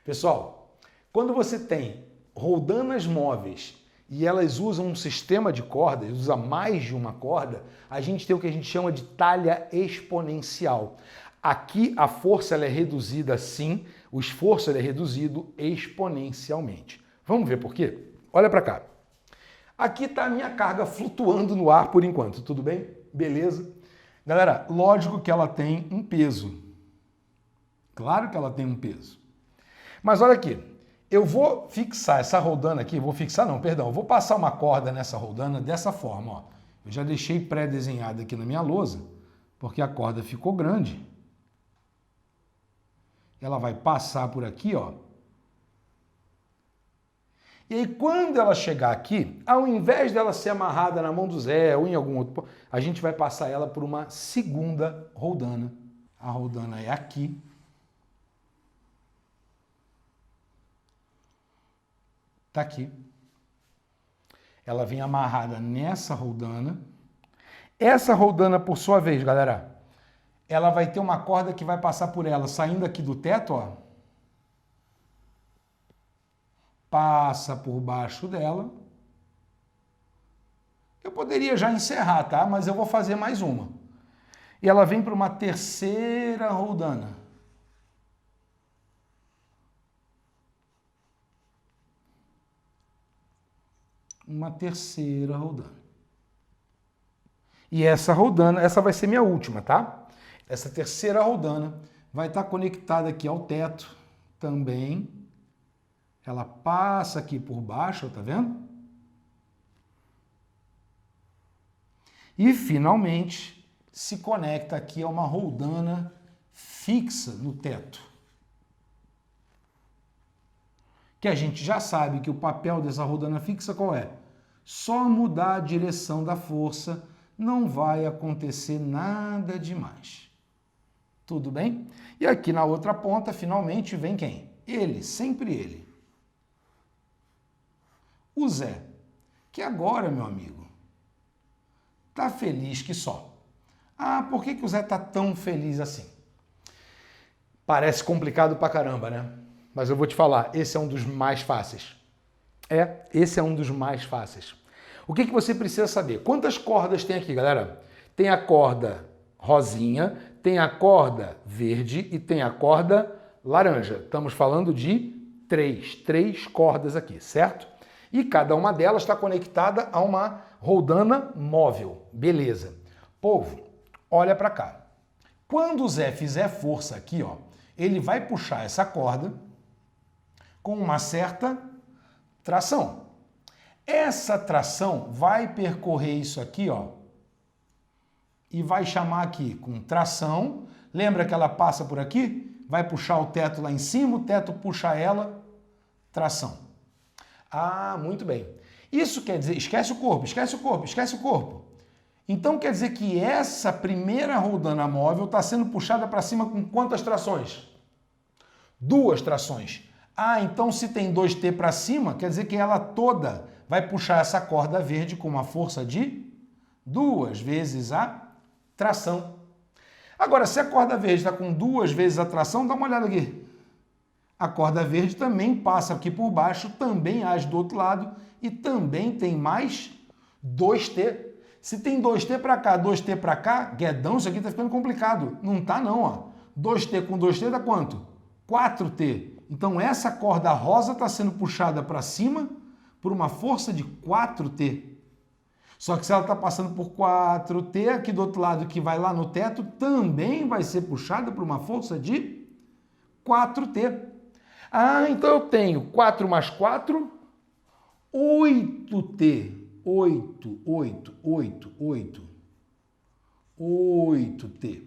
Pessoal, quando você tem roldanas móveis e elas usam um sistema de cordas, usa mais de uma corda, a gente tem o que a gente chama de talha exponencial. Aqui a força ela é reduzida sim, o esforço ele é reduzido exponencialmente. Vamos ver por quê? Olha para cá. Aqui está a minha carga flutuando no ar por enquanto, tudo bem? Beleza? Galera, lógico que ela tem um peso. Claro que ela tem um peso. Mas olha aqui, eu vou fixar essa roldana aqui, eu vou passar uma corda nessa roldana dessa forma, ó. Eu já deixei pré-desenhada aqui na minha lousa, porque a corda ficou grande. Ela vai passar por aqui, ó. E aí, quando ela chegar aqui, ao invés dela ser amarrada na mão do Zé ou em algum outro, a gente vai passar ela por uma segunda roldana. A roldana é aqui. Tá aqui. Ela vem amarrada nessa roldana. Essa roldana, por sua vez, galera, ela vai ter uma corda que vai passar por ela, saindo aqui do teto, ó. Passa por baixo dela. Eu poderia já encerrar, tá? Mas eu vou fazer mais uma. E ela vem para uma terceira roldana. Uma terceira roldana. E essa roldana, essa vai ser minha última, tá? Essa terceira roldana vai estar conectada aqui ao teto também. Ela passa aqui por baixo, tá vendo? E finalmente se conecta aqui a uma roldana fixa no teto. Que a gente já sabe que o papel dessa roldana fixa qual é? Só mudar a direção da força, não vai acontecer nada demais. Tudo bem? E aqui na outra ponta, finalmente, vem quem? Ele, sempre ele. O Zé, que agora, meu amigo, tá feliz que só. Ah, por que o Zé tá tão feliz assim? Parece complicado pra caramba, né? Mas eu vou te falar, esse é um dos mais fáceis. Esse é um dos mais fáceis. O que você precisa saber? Quantas cordas tem aqui, galera? Tem a corda rosinha, tem a corda verde e tem a corda laranja. Estamos falando de três cordas aqui, certo? E cada uma delas está conectada a uma roldana móvel. Beleza. Povo, olha para cá. Quando o Zé fizer força aqui, ó, ele vai puxar essa corda com uma certa tração. Essa tração vai percorrer isso aqui, ó, e vai chamar aqui com tração. Lembra que ela passa por aqui? Vai puxar o teto lá em cima, o teto puxa ela, tração. Ah, muito bem. Isso quer dizer, esquece o corpo, esquece o corpo, esquece o corpo. Então quer dizer que essa primeira roldana móvel está sendo puxada para cima com quantas trações? 2 trações. Ah, então se tem 2T para cima, quer dizer que ela toda vai puxar essa corda verde com uma força de 2 vezes a tração. Agora, se a corda verde está com 2 vezes a tração, dá uma olhada aqui. A corda verde também passa aqui por baixo, também age do outro lado e também tem mais 2T. Se tem 2T para cá, 2T para cá, guedão, isso aqui está ficando complicado. Não está não, ó. 2T com 2T dá quanto? 4T. Então essa corda rosa está sendo puxada para cima por uma força de 4T. Só que se ela está passando por 4T, aqui do outro lado que vai lá no teto, também vai ser puxada por uma força de 4T. Ah, então eu tenho 4 mais 4, 8T. 8T.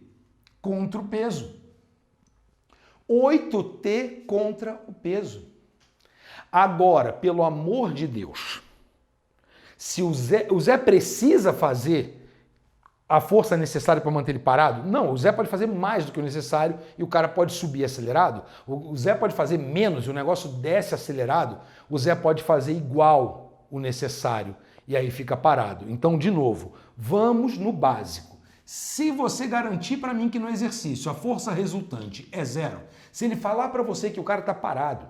Contra o peso. 8T contra o peso. Agora, pelo amor de Deus, se o Zé precisa fazer a força necessária para manter ele parado? Não, o Zé pode fazer mais do que o necessário e o cara pode subir acelerado. O Zé pode fazer menos e o negócio desce acelerado. O Zé pode fazer igual o necessário e aí fica parado. Então, de novo, vamos no básico. Se você garantir para mim que no exercício a força resultante é 0, se ele falar para você que o cara está parado,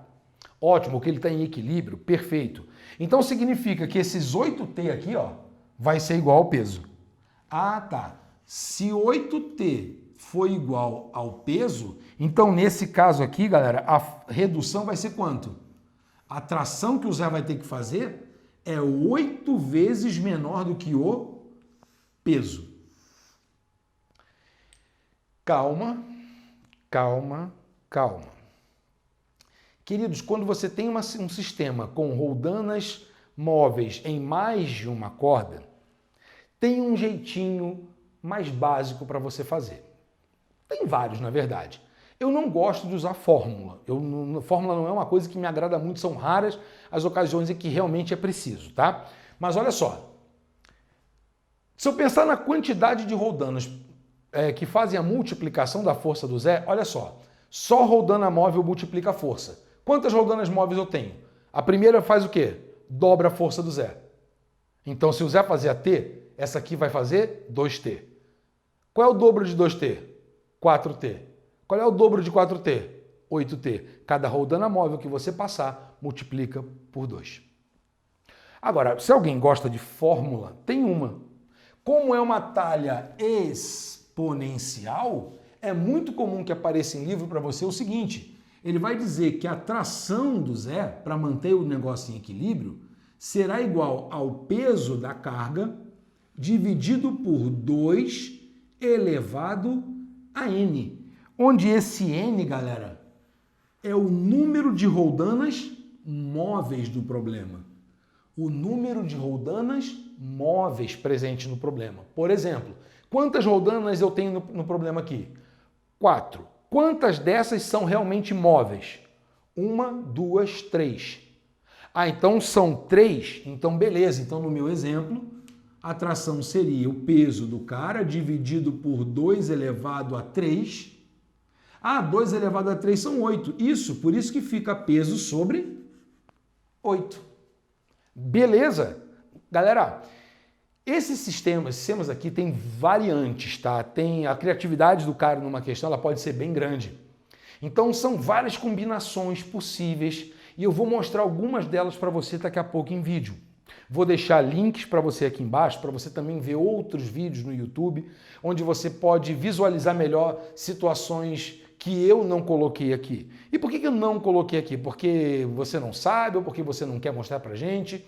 ótimo, que ele está em equilíbrio, perfeito. Então significa que esses 8T aqui, ó, vai ser igual ao peso. Ah, tá. Se 8T for igual ao peso, então nesse caso aqui, galera, a redução vai ser quanto? A tração que o Zé vai ter que fazer é 8 vezes menor do que o peso. Calma, calma, calma. Queridos, quando você tem um sistema com roldanas móveis em mais de uma corda, tem um jeitinho mais básico para você fazer. Tem vários, na verdade. Eu não gosto de usar fórmula. Fórmula não é uma coisa que me agrada muito, são raras as ocasiões em que realmente é preciso, tá? Mas olha só, se eu pensar na quantidade de roldanas que fazem a multiplicação da força do Zé, olha só roldana móvel multiplica a força. Quantas roldanas móveis eu tenho? A primeira faz o quê? Dobra a força do Zé. Então, se o Zé fazia T, essa aqui vai fazer 2T. Qual é o dobro de 2T? 4T. Qual é o dobro de 4T? 8T. Cada roldana móvel que você passar, multiplica por 2. Agora, se alguém gosta de fórmula, tem uma. Como é uma talha exponencial, é muito comum que apareça em livro para você o seguinte: ele vai dizer que a tração do Zé, para manter o negócio em equilíbrio, será igual ao peso da carga dividido por 2 elevado a N. Onde esse N, galera, é o número de roldanas móveis do problema. O número de roldanas móveis presente no problema. Por exemplo, quantas roldanas eu tenho no problema aqui? 4. Quantas dessas são realmente móveis? 1, 2, 3. Ah, então são 3? Então beleza. Então no meu exemplo, a tração seria o peso do cara dividido por 2 elevado a 3. Ah, 2 elevado a 3 são 8. Por isso que fica peso sobre 8. Beleza? Galera, esses sistemas aqui têm variantes, tá? A criatividade do cara numa questão, ela pode ser bem grande. Então são várias combinações possíveis e eu vou mostrar algumas delas para você daqui a pouco em vídeo. Vou deixar links para você aqui embaixo, para você também ver outros vídeos no YouTube, onde você pode visualizar melhor situações que eu não coloquei aqui. E por que eu não coloquei aqui? Porque você não sabe ou porque você não quer mostrar pra gente?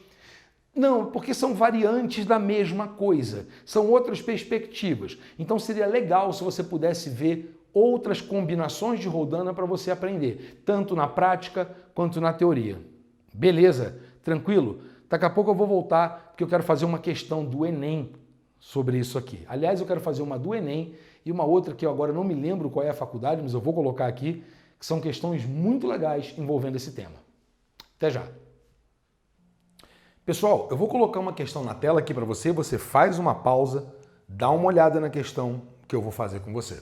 Não, porque são variantes da mesma coisa, são outras perspectivas. Então seria legal se você pudesse ver outras combinações de roldana para você aprender, tanto na prática quanto na teoria. Beleza? Tranquilo? Daqui a pouco eu vou voltar, porque eu quero fazer uma questão do Enem sobre isso aqui. Aliás, eu quero fazer uma do Enem e uma outra que eu agora não me lembro qual é a faculdade, mas eu vou colocar aqui, que são questões muito legais envolvendo esse tema. Até já! Pessoal, eu vou colocar uma questão na tela aqui para você, você faz uma pausa, dá uma olhada na questão que eu vou fazer com você.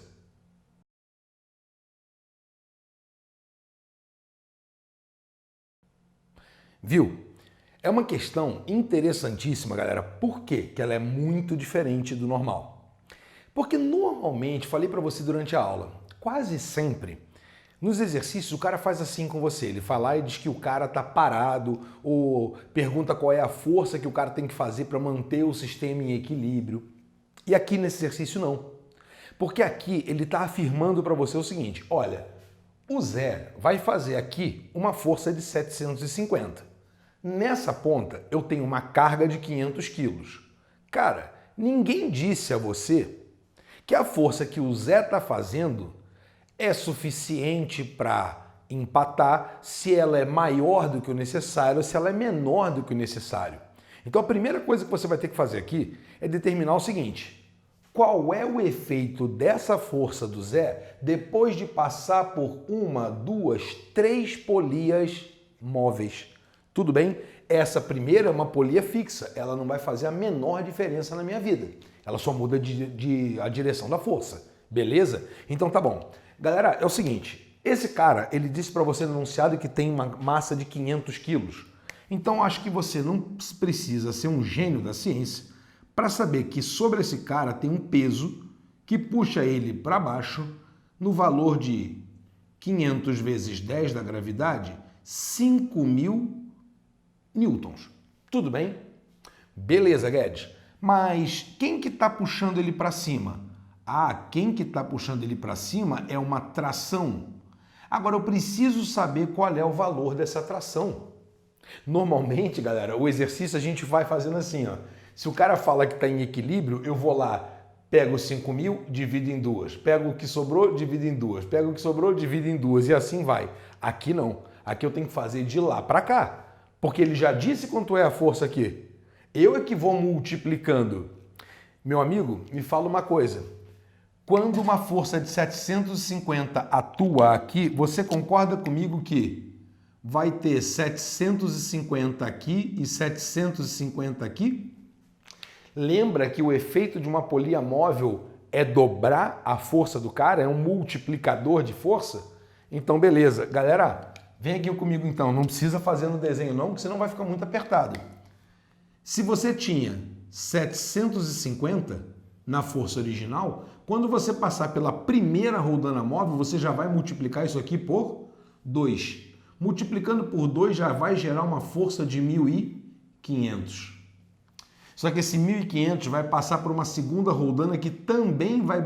Viu? É uma questão interessantíssima, galera. Por quê? Que ela é muito diferente do normal. Porque normalmente, falei para você durante a aula, quase sempre, nos exercícios o cara faz assim com você. Ele fala e diz que o cara tá parado ou pergunta qual é a força que o cara tem que fazer para manter o sistema em equilíbrio. E aqui nesse exercício não. Porque aqui ele está afirmando para você o seguinte, olha, o Zé vai fazer aqui uma força de 750. Nessa ponta, eu tenho uma carga de 500 quilos. Cara, ninguém disse a você que a força que o Zé está fazendo é suficiente para empatar se ela é maior do que o necessário ou se ela é menor do que o necessário. Então, a primeira coisa que você vai ter que fazer aqui é determinar o seguinte: qual é o efeito dessa força do Zé depois de passar por 1, 2, 3 polias móveis? Tudo bem? Essa primeira é uma polia fixa, ela não vai fazer a menor diferença na minha vida. Ela só muda a direção da força, beleza? Então tá bom. Galera, é o seguinte, esse cara, ele disse para você no enunciado que tem uma massa de 500 quilos. Então acho que você não precisa ser um gênio da ciência para saber que sobre esse cara tem um peso que puxa ele para baixo no valor de 500 vezes 10 da gravidade, 5.000 newtons. Tudo bem? Beleza, Guedes. Mas quem que está puxando ele para cima? Ah, quem que está puxando ele para cima é uma tração. Agora eu preciso saber qual é o valor dessa tração. Normalmente, galera, o exercício a gente vai fazendo assim, ó. Se o cara fala que está em equilíbrio, eu vou lá, pego os 5.000, divido em duas. Pego o que sobrou, divido em duas. Pego o que sobrou, divido em duas. E assim vai. Aqui não. Aqui eu tenho que fazer de lá para cá. Porque ele já disse quanto é a força aqui. Eu é que vou multiplicando. Meu amigo, me fala uma coisa. Quando uma força de 750 atua aqui, você concorda comigo que vai ter 750 aqui e 750 aqui? Lembra que o efeito de uma polia móvel é dobrar a força do cara? É um multiplicador de força? Então, beleza. Galera, vem aqui comigo então. Não precisa fazer no desenho não, porque senão vai ficar muito apertado. Se você tinha 750 na força original, quando você passar pela primeira roldana móvel, você já vai multiplicar isso aqui por 2. Multiplicando por 2 já vai gerar uma força de 1.500. Só que esse 1.500 vai passar por uma segunda roldana que também vai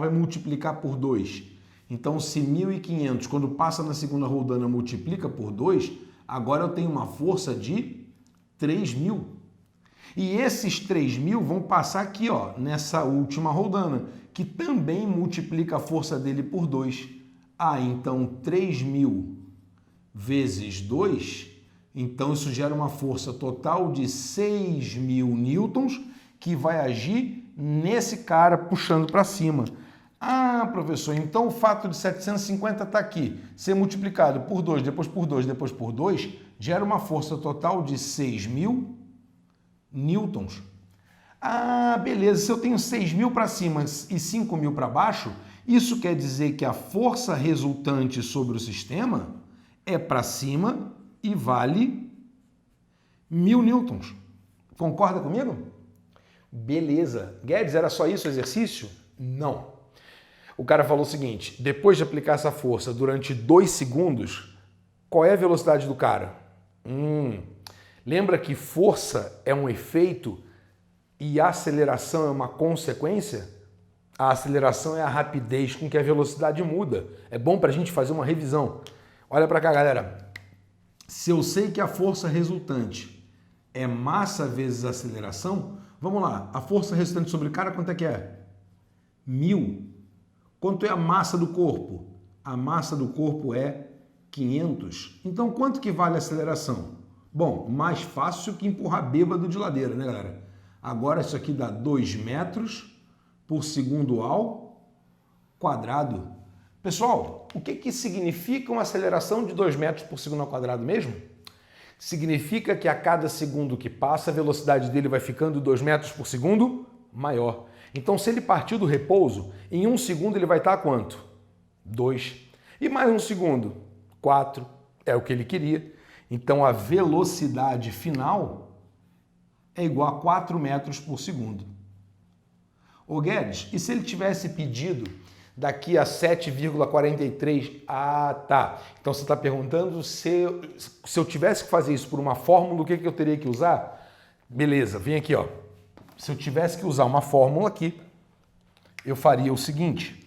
multiplicar por 2. Então, se 1.500, quando passa na segunda roldana, multiplica por 2, agora eu tenho uma força de 3.000. E esses 3.000 vão passar aqui, ó, nessa última roldana, que também multiplica a força dele por 2. Ah, então 3.000 vezes 2, então isso gera uma força total de 6.000 newtons que vai agir nesse cara puxando para cima. Ah, professor, então o fato de 750 estar aqui, ser multiplicado por 2, depois por 2, depois por 2, gera uma força total de 6.000 newtons. Ah, beleza, se eu tenho 6.000 para cima e 5.000 para baixo, isso quer dizer que a força resultante sobre o sistema é para cima e vale 1.000 newtons. Concorda comigo? Beleza. Guedes, era só isso o exercício? Não. O cara falou o seguinte, depois de aplicar essa força durante 2 segundos, qual é a velocidade do cara? Lembra que força é um efeito e aceleração é uma consequência? A aceleração é a rapidez com que a velocidade muda. É bom para a gente fazer uma revisão. Olha para cá, galera. Se eu sei que a força resultante é massa vezes aceleração, vamos lá. A força resultante sobre o cara, quanto é que é? 1.000. Quanto é a massa do corpo? A massa do corpo é 500. Então, quanto que vale a aceleração? Bom, mais fácil que empurrar bêbado de ladeira, né, galera? Agora isso aqui dá 2 metros por segundo ao quadrado. Pessoal, o que significa uma aceleração de 2 metros por segundo ao quadrado mesmo? Significa que a cada segundo que passa, a velocidade dele vai ficando 2 metros por segundo maior. Então, se ele partiu do repouso, em 1 segundo ele vai estar a quanto? 2. E mais 1 segundo? 4. É o que ele queria. Então, a velocidade final é igual a 4 metros por segundo. Ô Guedes, e se ele tivesse pedido daqui a 7,43? Ah, tá. Então, você está perguntando se eu tivesse que fazer isso por uma fórmula, o que eu teria que usar? Beleza, vem aqui, ó. Se eu tivesse que usar uma fórmula aqui, eu faria o seguinte.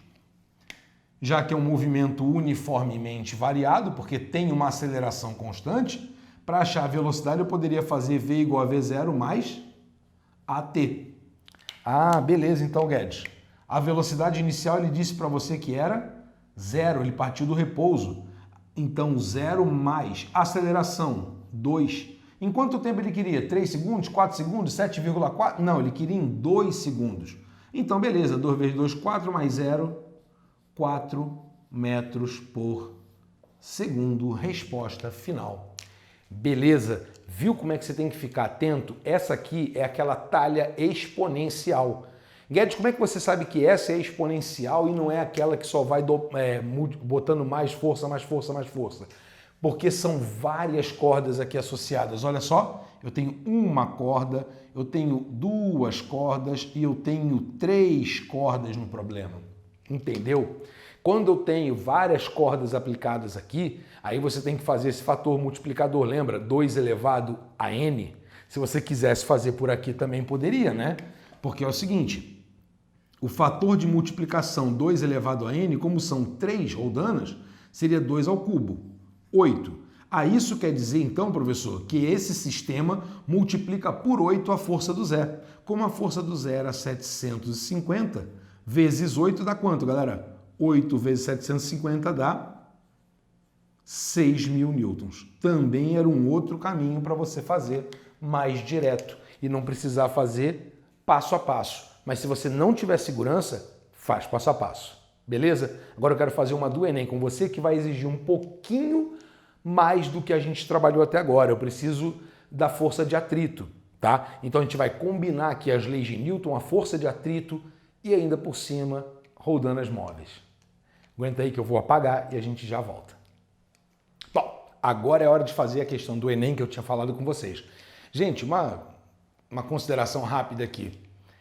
Já que é um movimento uniformemente variado, porque tem uma aceleração constante, para achar a velocidade eu poderia fazer V igual a V0 mais AT. Ah, beleza, então, Guedes. A velocidade inicial ele disse para você que era 0, ele partiu do repouso. Então, 0 mais aceleração, 2. Em quanto tempo ele queria? 3 segundos? 4 segundos? 7,4? Não, ele queria em 2 segundos. Então, beleza, 2 vezes 2, 4 mais 0, 4 metros por segundo. Resposta final. Beleza, viu como é que você tem que ficar atento? Essa aqui é aquela talha exponencial. Guedes, como é que você sabe que essa é exponencial e não é aquela que só vai botando mais força, mais força, mais força? Porque são várias cordas aqui associadas. Olha só, eu tenho uma corda, eu tenho duas cordas e eu tenho três cordas no problema. Entendeu? Quando eu tenho várias cordas aplicadas aqui, aí você tem que fazer esse fator multiplicador, lembra? 2 elevado a n. Se você quisesse fazer por aqui também poderia, né? Porque é o seguinte, o fator de multiplicação 2 elevado a n, como são 3 roldanas, seria 2 ao cubo, 8. Isso quer dizer, então, professor, que esse sistema multiplica por 8 a força do Zé. Como a força do Zé era 750, vezes 8 dá quanto, galera? 8 vezes 750 dá 6.000 newtons. Também era um outro caminho para você fazer mais direto e não precisar fazer passo a passo. Mas se você não tiver segurança, faz passo a passo. Beleza? Agora eu quero fazer uma do Enem com você que vai exigir um pouquinho mais do que a gente trabalhou até agora. Eu preciso da força de atrito, tá? Então a gente vai combinar aqui as leis de Newton, a força de atrito e ainda por cima roldanas móveis. Aguenta aí que eu vou apagar e a gente já volta. Bom, agora é hora de fazer a questão do Enem que eu tinha falado com vocês. Gente, uma consideração rápida aqui.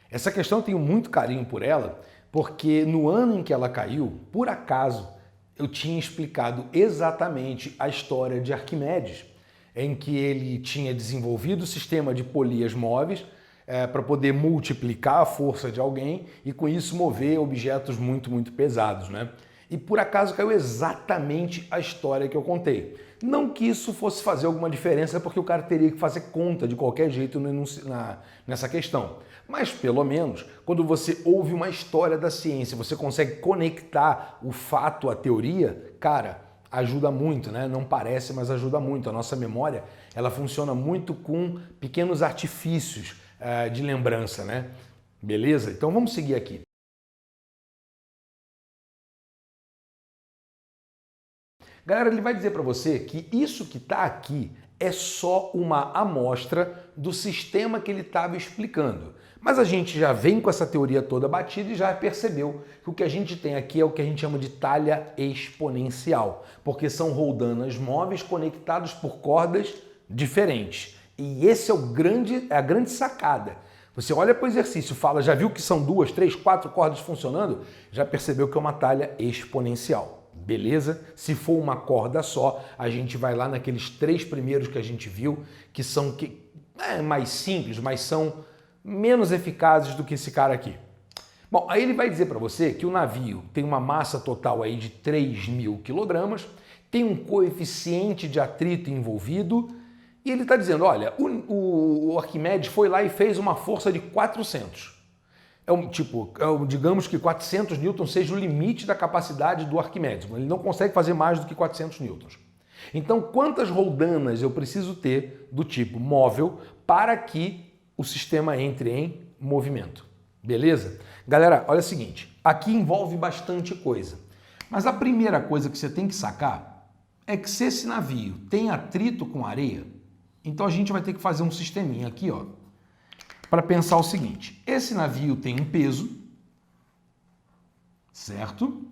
Essa questão eu tenho muito carinho por ela, porque no ano em que ela caiu, por acaso, eu tinha explicado exatamente a história de Arquimedes, em que ele tinha desenvolvido o sistema de polias móveis para poder multiplicar a força de alguém e com isso mover objetos muito, muito pesados, né? E por acaso caiu exatamente a história que eu contei. Não que isso fosse fazer alguma diferença, porque o cara teria que fazer conta de qualquer jeito nessa questão. Mas, pelo menos, quando você ouve uma história da ciência, você consegue conectar o fato à teoria, cara, ajuda muito, né? Não parece, mas ajuda muito. A nossa memória, ela funciona muito com pequenos artifícios de lembrança, né? Beleza? Então vamos seguir aqui. Galera, ele vai dizer para você que isso que está aqui é só uma amostra do sistema que ele estava explicando. Mas a gente já vem com essa teoria toda batida e já percebeu que o que a gente tem aqui é o que a gente chama de talha exponencial, porque são roldanas móveis conectados por cordas diferentes. E esse é a grande sacada. Você olha para o exercício, fala, já viu que são 2, 3, 4 cordas funcionando? Já percebeu que é uma talha exponencial. Beleza? Se for uma corda só, a gente vai lá naqueles 3 primeiros que a gente viu, que são mais simples, mas são menos eficazes do que esse cara aqui. Bom, aí ele vai dizer para você que o navio tem uma massa total aí de 3.000 quilogramas, tem um coeficiente de atrito envolvido, e ele está dizendo, olha, o Arquimedes foi lá e fez uma força de 400. Digamos que 400 newtons seja o limite da capacidade do Arquimedes. Ele não consegue fazer mais do que 400 newtons. Então, quantas roldanas eu preciso ter do tipo móvel para que o sistema entre em movimento? Beleza? Galera, olha o seguinte, aqui envolve bastante coisa. Mas a primeira coisa que você tem que sacar é que se esse navio tem atrito com areia, então a gente vai ter que fazer um sisteminha aqui, ó, para pensar o seguinte, esse navio tem um peso, certo?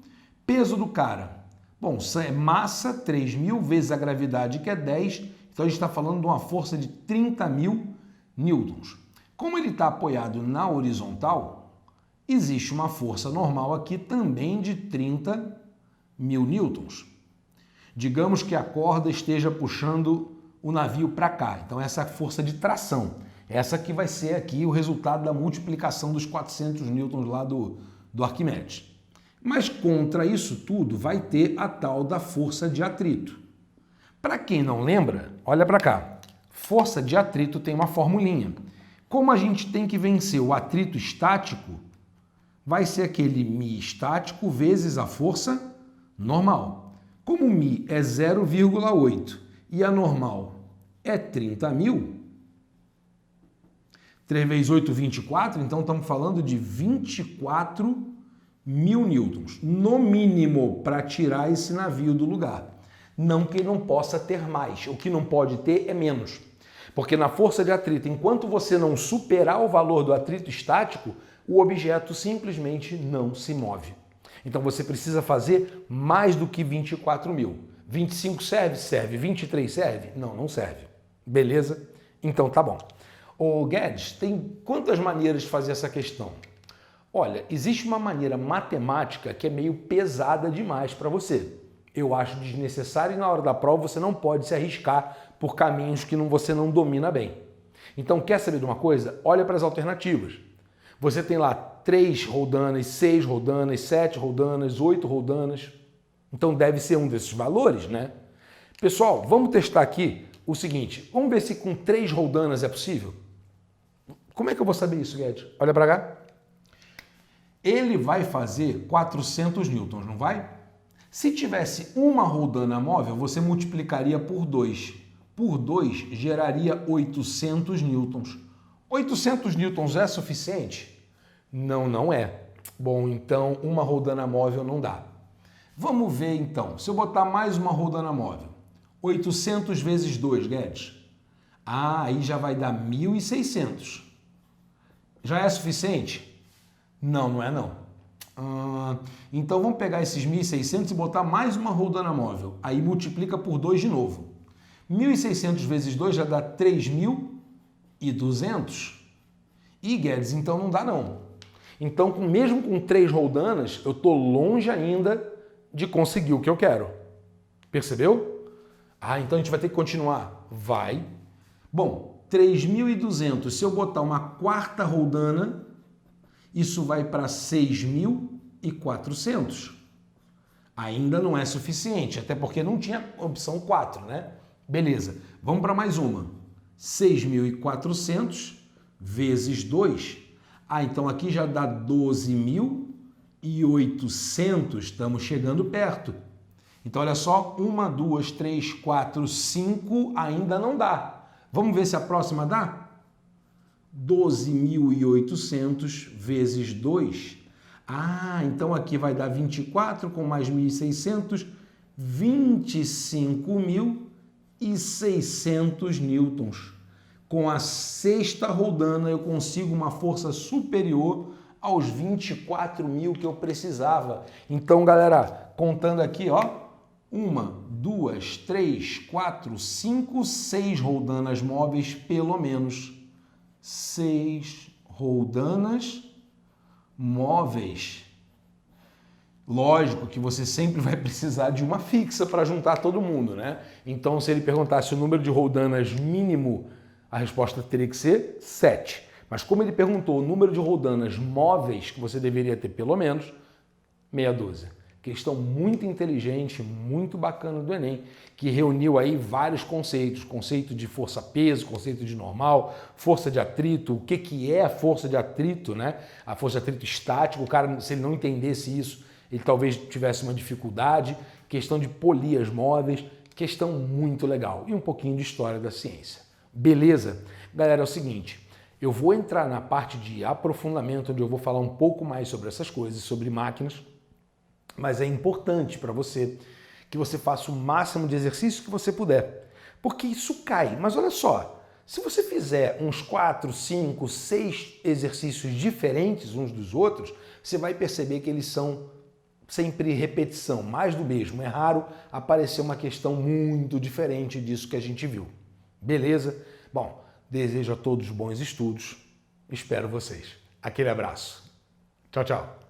Peso do cara, bom, é massa 3.000 vezes a gravidade, que é 10, então a gente está falando de uma força de 30.000 newtons. Como ele está apoiado na horizontal, existe uma força normal aqui também de 30.000 newtons. Digamos que a corda esteja puxando o navio para cá, então essa é a força de tração. Essa que vai ser aqui o resultado da multiplicação dos 400 newtons lá do Arquimedes. Mas contra isso tudo vai ter a tal da força de atrito. Para quem não lembra, olha para cá. Força de atrito tem uma formulinha. Como a gente tem que vencer o atrito estático, vai ser aquele μ estático vezes a força normal. Como μ é 0,8 e a normal é 30.000, 3 vezes 8, 24, então estamos falando de 24.000 newtons, no mínimo, para tirar esse navio do lugar. Não que não possa ter mais, o que não pode ter é menos. Porque na força de atrito, enquanto você não superar o valor do atrito estático, o objeto simplesmente não se move. Então você precisa fazer mais do que 24.000. 25 serve? Serve. 23 serve? Não, não serve. Beleza? Então tá bom. Ô Guedes, tem quantas maneiras de fazer essa questão? Olha, existe uma maneira matemática que é meio pesada demais para você. Eu acho desnecessário e na hora da prova você não pode se arriscar por caminhos que você não domina bem. Então, quer saber de uma coisa? Olha para as alternativas. Você tem lá 3 roldanas, 6 roldanas, 7 roldanas, 8 roldanas. Então deve ser um desses valores, né? Pessoal, vamos testar aqui o seguinte. Vamos ver se com 3 roldanas é possível? Como é que eu vou saber isso, Guedes? Olha para cá. Ele vai fazer 400 newtons, não vai? Se tivesse uma roldana móvel, você multiplicaria por 2. Por 2 geraria 800 newtons. 800 newtons é suficiente? Não, não é. Bom, então uma roldana móvel não dá. Vamos ver então. Se eu botar mais uma roldana móvel. 800 vezes 2, Guedes. Aí já vai dar 1.600. Já é suficiente? Não, não é não. Então vamos pegar esses 1.600 e botar mais uma roldana móvel. Aí multiplica por 2 de novo. 1.600 vezes 2 já dá 3.200. E Guedes, então não dá não. Então, mesmo com 3 roldanas, eu estou longe ainda de conseguir o que eu quero. Percebeu? Então a gente vai ter que continuar. Vai. Bom, 3.200. Se eu botar uma quarta roldana, isso vai para 6.400. Ainda não é suficiente, até porque não tinha opção 4, né? Beleza, vamos para mais uma. 6.400 vezes 2. Então aqui já dá 12.800. Estamos chegando perto. Então olha só, 1, 2, 3, 4, 5 ainda não dá. Vamos ver se a próxima dá? 12.800 vezes 2. Então aqui vai dar 24 com mais 1.600, 25.600 newtons. Com a sexta roldana eu consigo uma força superior aos 24.000 que eu precisava. Então, galera, contando aqui, ó, 1, 2, 3, 4, 5, 6 roldanas móveis, pelo menos. 6 roldanas móveis. Lógico que você sempre vai precisar de uma fixa para juntar todo mundo, né? Então, se ele perguntasse o número de roldanas mínimo, a resposta teria que ser 7. Mas como ele perguntou o número de roldanas móveis que você deveria ter pelo menos, meia dúzia. Questão muito inteligente, muito bacana do Enem, que reuniu aí vários conceitos. Conceito de força-peso, conceito de normal, força de atrito, o que é a força de atrito, né? A força de atrito estático, o cara, se ele não entendesse isso, ele talvez tivesse uma dificuldade. Questão de polias móveis, questão muito legal. E um pouquinho de história da ciência. Beleza? Galera, é o seguinte, eu vou entrar na parte de aprofundamento, onde eu vou falar um pouco mais sobre essas coisas, sobre máquinas, mas é importante para você que você faça o máximo de exercício que você puder, porque isso cai. Mas olha só, se você fizer uns 4, 5, 6 exercícios diferentes uns dos outros, você vai perceber que eles são sempre repetição, mais do mesmo. É raro aparecer uma questão muito diferente disso que a gente viu. Beleza? Bom, desejo a todos bons estudos. Espero vocês. Aquele abraço. Tchau, tchau.